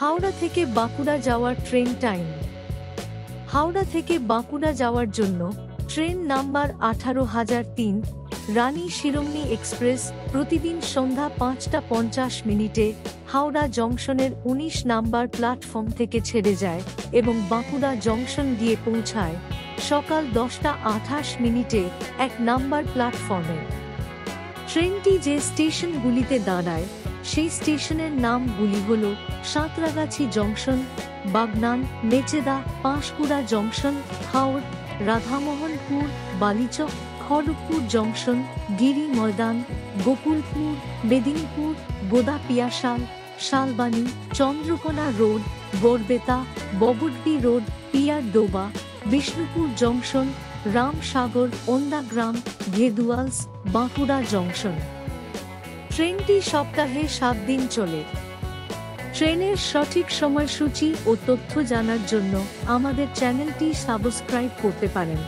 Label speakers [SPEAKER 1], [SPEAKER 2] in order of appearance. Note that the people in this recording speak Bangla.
[SPEAKER 1] হাওড়া থেকে বাঁকুড়া যাওয়ার ট্রেন টাইম। হাওড়া থেকে বাঁকুড়া যাওয়ার জন্য ট্রেন নাম্বার 18,003 রানী শিরোমণি এক্সপ্রেস প্রতিদিন সন্ধ্যা 5:50 হাওড়া জংশনের 19 নাম্বার প্ল্যাটফর্ম থেকে ছেড়ে যায় এবং বাঁকুড়া জংশন গিয়ে পৌঁছায় সকাল 10:28 1 নাম্বার প্ল্যাটফর্মে। ট্রেনটি যে স্টেশনগুলিতে দাঁড়ায় সেই স্টেশনের নামগুলি হল Santragachi junction, Bagnan, Mecheda, Panskura junction, Haur, Radhamohanpur, Balichak, Kharagpur junction, Giri Maidan, Gokulpur, Medinipur, Godapiasal, Salboni, Chandrakona road, Barbeta, Babudubi road, Piardoba, Bishnupur junction, Ramsagar, Ondagram, ঘেদুয়ালস, বাঁকুড়া জংশন। ট্রেনটি সপ্তাহে 7 দিন চলে। ট্রেনের সঠিক সময়সূচি ও তথ্য জানার জন্য আমাদের চ্যানেলটি সাবস্ক্রাইব করতে পারেন।